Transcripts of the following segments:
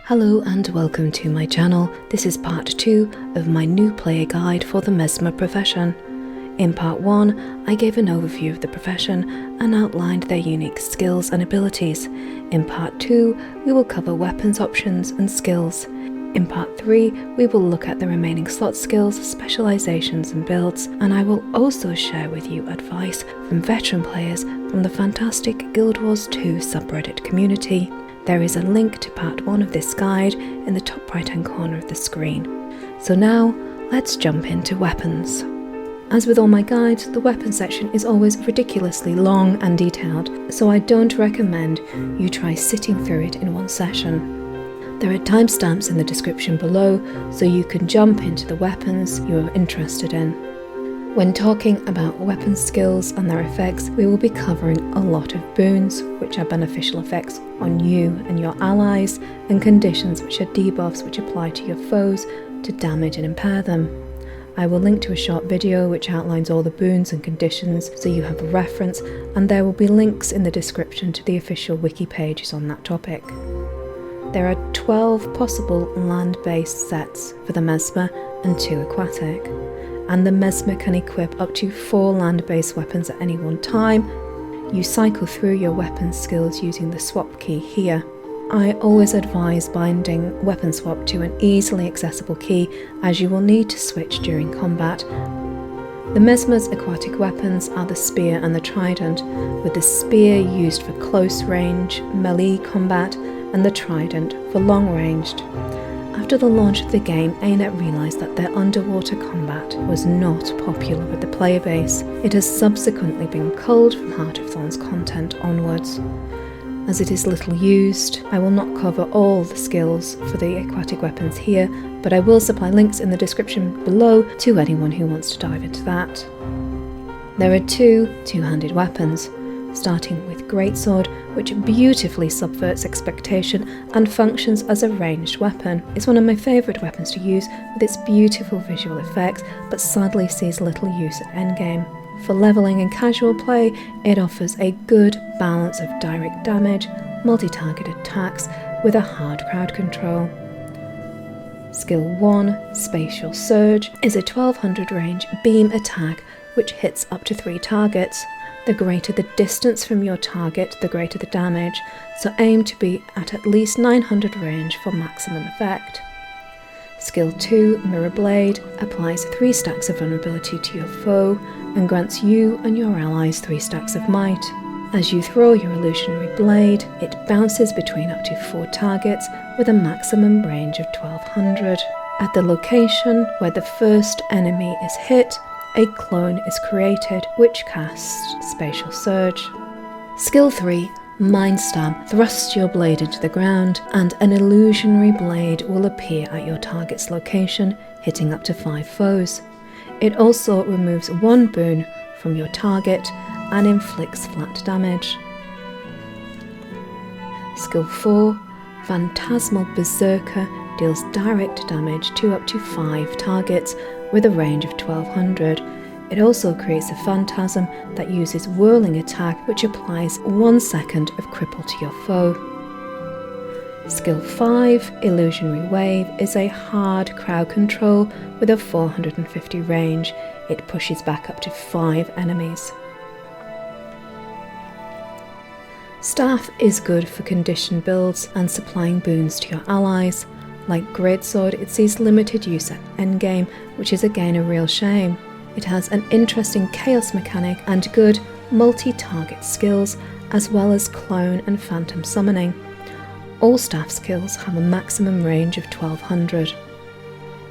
Hello and welcome to my channel. This is part 2 of my new player guide for the Mesmer profession. In part 1, I gave an overview of the profession and outlined their unique skills and abilities. In part 2, we will cover weapons options and skills. In part 3, we will look at the remaining slot skills, specializations and builds, and I will also share with you advice from veteran players from the fantastic Guild Wars 2 subreddit community. There is a link to part 1 of this guide in the top right hand corner of the screen. So now, let's jump into weapons. As with all my guides, the weapons section is always ridiculously long and detailed, so I don't recommend you try sitting through it in one session. There are timestamps in the description below, so you can jump into the weapons you are interested in. When talking about weapon skills and their effects, we will be covering a lot of boons, which are beneficial effects on you and your allies, and conditions, which are debuffs which apply to your foes to damage and impair them. I will link to a short video which outlines all the boons and conditions so you have a reference, and there will be links in the description to the official wiki pages on that topic. There are 12 possible land-based sets for the Mesmer and 2 aquatic, and the Mesmer can equip up to 4 land-based weapons at any one time. You cycle through your weapon skills using the swap key here. I always advise binding weapon swap to an easily accessible key, as you will need to switch during combat. The Mesmer's aquatic weapons are the spear and the trident, with the spear used for close range, melee combat, and the trident for long ranged. After the launch of the game, ANET realised that their underwater combat was not popular with the player base. It has subsequently been culled from Heart of Thorns content onwards. As it is little used, I will not cover all the skills for the aquatic weapons here, but I will supply links in the description below to anyone who wants to dive into that. There are 2 two-handed weapons, starting with Greatsword, which beautifully subverts expectation and functions as a ranged weapon. It's one of my favourite weapons to use with its beautiful visual effects, but sadly sees little use at endgame. For levelling and casual play, it offers a good balance of direct damage, multi-target attacks with a hard crowd control. Skill 1, Spatial Surge, is a 1200 range beam attack which hits up to 3 targets. The greater the distance from your target, the greater the damage, so aim to be at least 900 range for maximum effect. Skill 2, Mirror Blade, applies 3 stacks of vulnerability to your foe and grants you and your allies 3 stacks of might. As you throw your illusionary blade, it bounces between up to 4 targets with a maximum range of 1200. At the location where the first enemy is hit, a clone is created which casts Spatial Surge. Skill 3, Mind Stab, thrusts your blade into the ground and an illusionary blade will appear at your target's location, hitting up to 5 foes. It also removes 1 boon from your target and inflicts flat damage. Skill 4, Phantasmal Berserker, deals direct damage to up to 5 targets with a range of 1200. It also creates a phantasm that uses Whirling Attack, which applies 1 second of cripple to your foe. Skill 5, Illusionary Wave, is a hard crowd control with a 450 range. It pushes back up to 5 enemies. Staff is good for condition builds and supplying boons to your allies. Like Greatsword, it sees limited use at endgame, which is again a real shame. It has an interesting chaos mechanic and good multi-target skills, as well as clone and phantom summoning. All staff skills have a maximum range of 1200.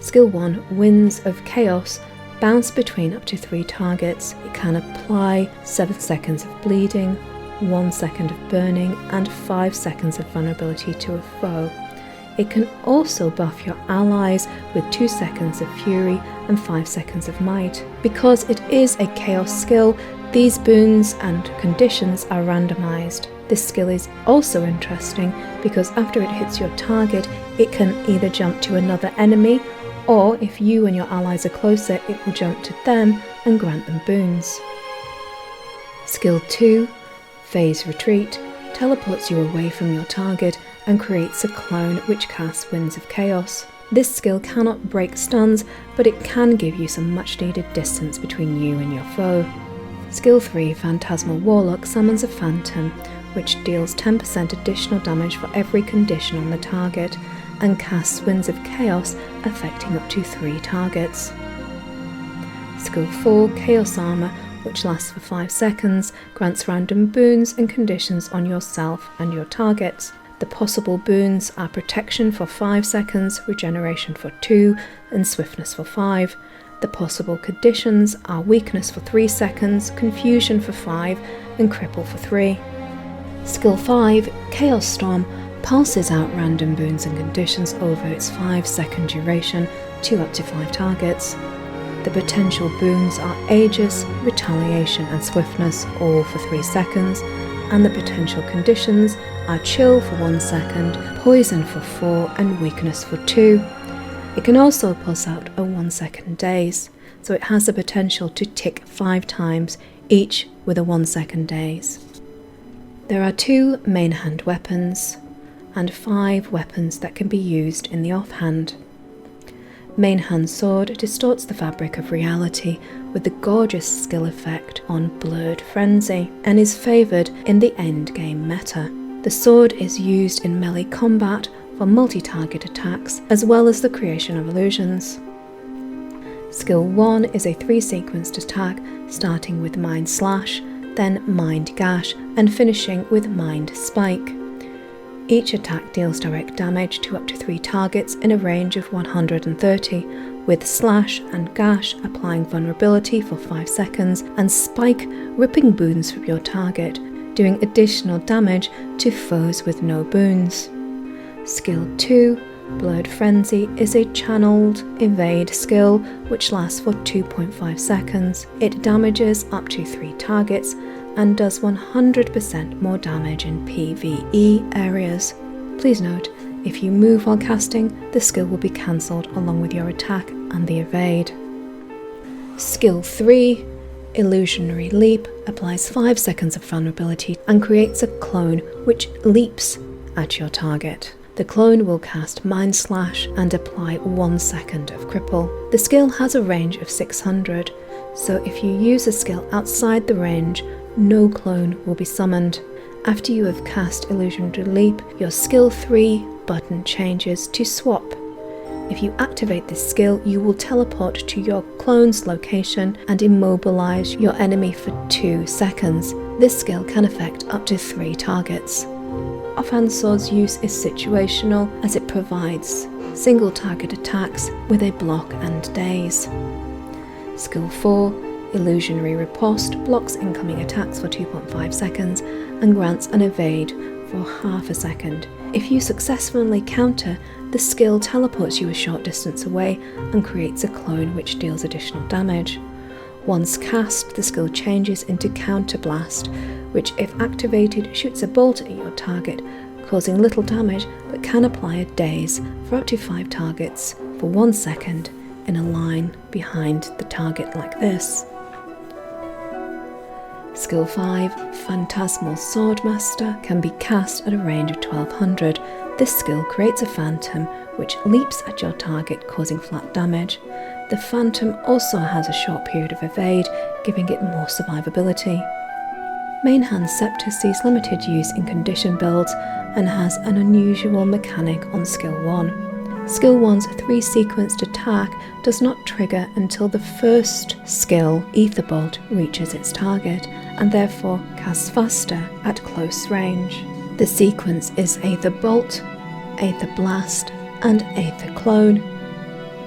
Skill 1, Winds of Chaos, bounce between up to 3 targets. It can apply 7 seconds of bleeding, 1 second of burning, and 5 seconds of vulnerability to a foe. It can also buff your allies with 2 seconds of Fury and 5 seconds of Might. Because it is a Chaos skill, these boons and conditions are randomized. This skill is also interesting because after it hits your target, it can either jump to another enemy, or if you and your allies are closer, it will jump to them and grant them boons. Skill 2, Phase Retreat, teleports you away from your target and creates a clone which casts Winds of Chaos. This skill cannot break stuns, but it can give you some much needed distance between you and your foe. Skill 3, Phantasmal Warlock, summons a phantom, which deals 10% additional damage for every condition on the target, and casts Winds of Chaos, affecting up to 3 targets. Skill 4, Chaos Armor, which lasts for 5 seconds, grants random boons and conditions on yourself and your targets. The possible boons are Protection for 5 seconds, Regeneration for 2, and Swiftness for 5. The possible conditions are Weakness for 3 seconds, Confusion for 5, and Cripple for 3. Skill 5, Chaos Storm, pulses out random boons and conditions over its 5-second duration to up to 5 targets. The potential boons are Aegis, Retaliation and Swiftness, all for 3 seconds, and the potential conditions are Chill for 1 second, Poison for 4, and Weakness for 2. It can also pulse out a 1-second daze, so it has the potential to tick 5 times, each with a 1-second daze. There are 2 main hand weapons, and 5 weapons that can be used in the offhand. Main hand sword distorts the fabric of reality with the gorgeous skill effect on Blurred Frenzy, and is favoured in the endgame meta. The sword is used in melee combat for multi-target attacks, as well as the creation of illusions. Skill 1 is a 3-sequenced attack, starting with Mind Slash, then Mind Gash, and finishing with Mind Spike. Each attack deals direct damage to up to 3 targets in a range of 130, with Slash and Gash applying vulnerability for 5 seconds, and Spike ripping boons from your target, doing additional damage to foes with no boons. Skill 2, Blurred Frenzy, is a channeled evade skill which lasts for 2.5 seconds. It damages up to 3 targets and does 100% more damage in PvE areas. Please note, if you move while casting, the skill will be cancelled along with your attack and the evade. Skill 3, Illusionary Leap, applies 5 seconds of vulnerability and creates a clone which leaps at your target. The clone will cast Mind Slash and apply 1 second of Cripple. The skill has a range of 600, so if you use a skill outside the range, no clone will be summoned. After you have cast Illusionary Leap, your skill 3 button changes to Swap. If you activate this skill, you will teleport to your clone's location and immobilize your enemy for 2 seconds. This skill can affect up to 3 targets. Offhand sword's use is situational, as it provides single target attacks with a block and daze. Skill 4, Illusionary Riposte, blocks incoming attacks for 2.5 seconds and grants an evade for half a second. If you successfully counter, the skill teleports you a short distance away and creates a clone which deals additional damage. Once cast, the skill changes into Counter Blast, which if activated shoots a bolt at your target, causing little damage, but can apply a daze for up to 5 targets for 1 second in a line behind the target like this. Skill 5, Phantasmal Swordmaster, can be cast at a range of 1200. This skill creates a phantom which leaps at your target, causing flat damage. The phantom also has a short period of evade, giving it more survivability. Main hand Sceptre sees limited use in condition builds and has an unusual mechanic on Skill 1. Skill 1's 3-sequenced attack does not trigger until the first skill, Aetherbolt, reaches its target, and therefore casts faster at close range. The sequence is Aether Bolt, Aether Blast, and Aether Clone.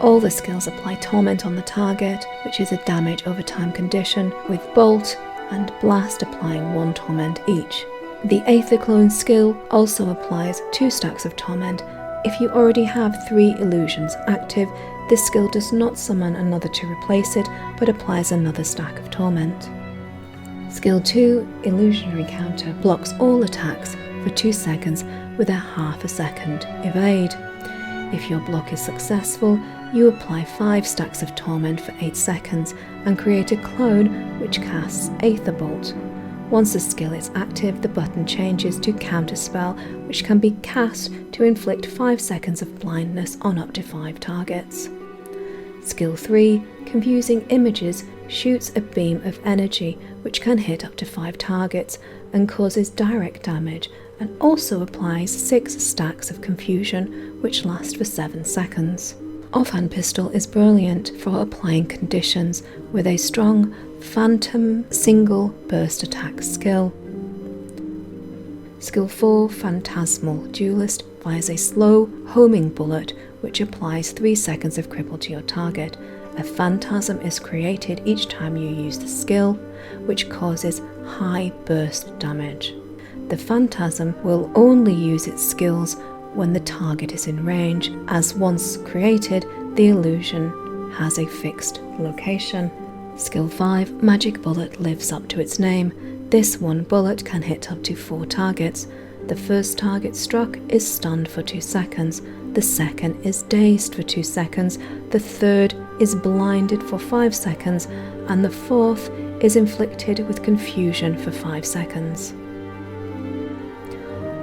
All the skills apply Torment on the target, which is a damage over time condition, with Bolt and Blast applying 1 Torment each. The Aether Clone skill also applies 2 stacks of Torment. If you already have 3 illusions active, this skill does not summon another to replace it, but applies another stack of Torment. Skill 2, Illusionary Counter, blocks all attacks for 2 seconds with a half a second evade. If your block is successful, you apply 5 stacks of Torment for 8 seconds and create a clone which casts Aetherbolt. Once the skill is active, the button changes to Counterspell, which can be cast to inflict 5 seconds of blindness on up to 5 targets. Skill 3, Confusing Images, shoots a beam of energy which can hit up to 5 targets and causes direct damage, and also applies 6 stacks of confusion which last for 7 seconds. Offhand Pistol is brilliant for applying conditions with a strong phantom single burst attack skill. Skill 4, Phantasmal Duelist, fires a slow homing bullet which applies 3 seconds of cripple to your target. A phantasm is created each time you use the skill, which causes high burst damage. The phantasm will only use its skills when the target is in range, as once created, the illusion has a fixed location. Skill 5, Magic Bullet, lives up to its name. This one bullet can hit up to 4 targets. The first target struck is stunned for 2 seconds, the second is dazed for 2 seconds, the third is blinded for 5 seconds, and the fourth is inflicted with confusion for 5 seconds.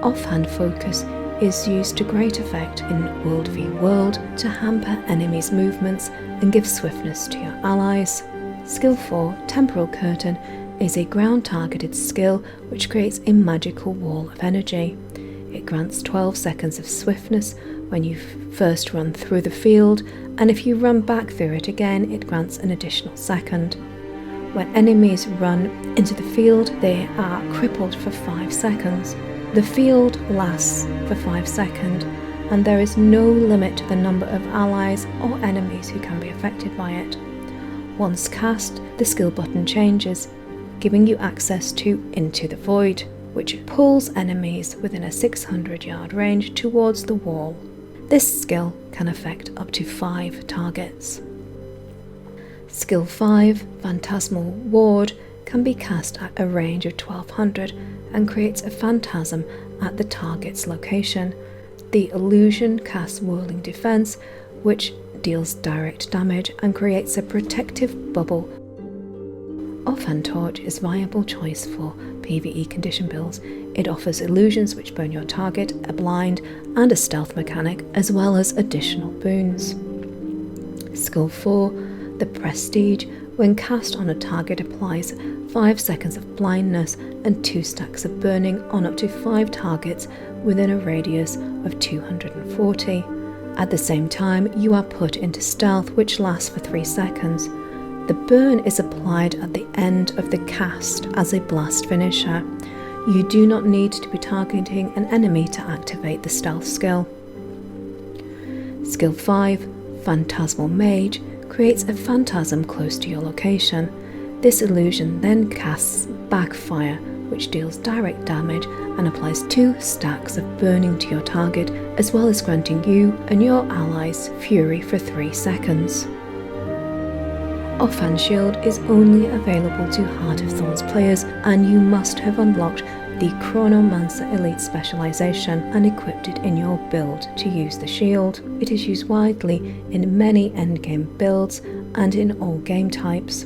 Offhand Focus is used to great effect in World v World to hamper enemies' movements and give swiftness to your allies. Skill 4, Temporal Curtain, is a ground-targeted skill which creates a magical wall of energy. It grants 12 seconds of swiftness when you first run through the field, and if you run back through it again, it grants an additional second. When enemies run into the field, they are crippled for 5 seconds. The field lasts for 5 seconds, and there is no limit to the number of allies or enemies who can be affected by it. Once cast, the skill button changes, giving you access to Into the Void, which pulls enemies within a 600-yard range towards the wall. This skill can affect up to 5 targets. Skill 5, Phantasmal Ward, can be cast at a range of 1200 and creates a phantasm at the target's location. The illusion casts Whirling Defense, which deals direct damage and creates a protective bubble. Offhand Torch is a viable choice for PvE condition builds. It offers illusions which burn your target, a blind, and a stealth mechanic, as well as additional boons. Skill 4, the Prestige, when cast on a target, applies 5 seconds of blindness and 2 stacks of burning on up to 5 targets within a radius of 240. At the same time, you are put into stealth, which lasts for 3 seconds. The burn is applied at the end of the cast as a blast finisher. You do not need to be targeting an enemy to activate the stealth skill. Skill 5, Phantasmal Mage, creates a phantasm close to your location. This illusion then casts Backfire, which deals direct damage and applies 2 stacks of burning to your target, as well as granting you and your allies Fury for 3 seconds. Offhand Shield is only available to Heart of Thorns players, and you must have unlocked the Chronomancer Elite specialization and equipped it in your build to use the shield. It is used widely in many endgame builds and in all game types.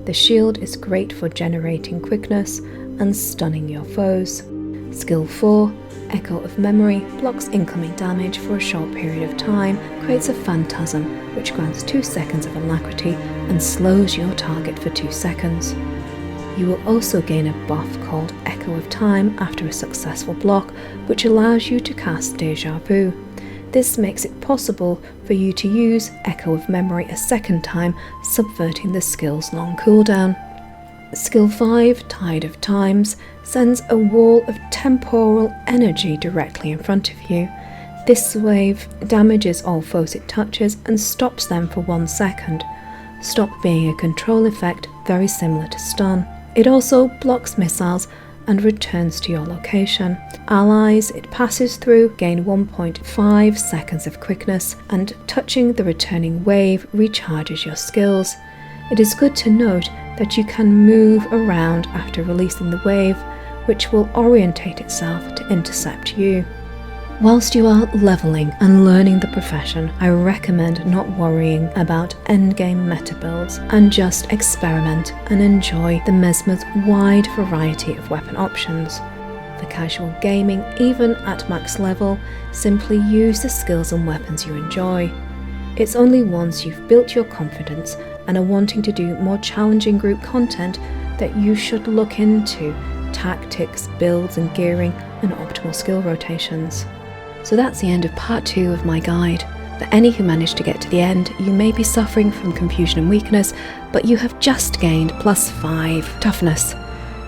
The shield is great for generating quickness and stunning your foes. Skill 4, Echo of Memory, blocks incoming damage for a short period of time, creates a phantasm which grants 2 seconds of alacrity and slows your target for 2 seconds. You will also gain a buff called Echo of Time after a successful block, which allows you to cast Deja Vu. This makes it possible for you to use Echo of Memory a second time, subverting the skill's long cooldown. Skill 5, Tide of Times, sends a wall of temporal energy directly in front of you. This wave damages all foes it touches and stops them for 1 second. Stop being a control effect very similar to stun. It also blocks missiles and returns to your location. Allies it passes through gain 1.5 seconds of quickness, and touching the returning wave recharges your skills. It is good to note that you can move around after releasing the wave, which will orientate itself to intercept you. Whilst you are leveling and learning the profession, I recommend not worrying about endgame meta builds and just experiment and enjoy the Mesmer's wide variety of weapon options. for casual gaming, even at max level, simply use the skills and weapons you enjoy. It's only once you've built your confidence and are wanting to do more challenging group content that you should look into tactics, builds and gearing and optimal skill rotations. So that's the end of part 2 of my guide. For any who managed to get to the end, you may be suffering from confusion and weakness, but you have just gained +5 toughness.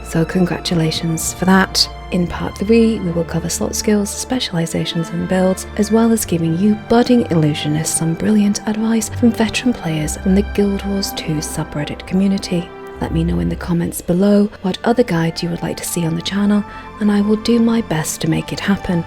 So congratulations for that. In part 3, we will cover slot skills, specializations and builds, as well as giving you budding illusionists some brilliant advice from veteran players from the Guild Wars 2 subreddit community. Let me know in the comments below what other guides you would like to see on the channel, and I will do my best to make it happen.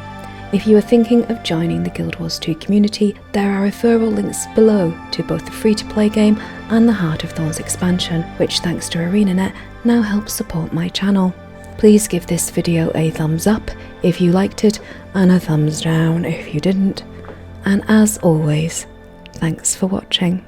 If you are thinking of joining the Guild Wars 2 community, there are referral links below to both the free-to-play game and the Heart of Thorns expansion, which thanks to ArenaNet now helps support my channel. Please give this video a thumbs up if you liked it and a thumbs down if you didn't. And as always, thanks for watching.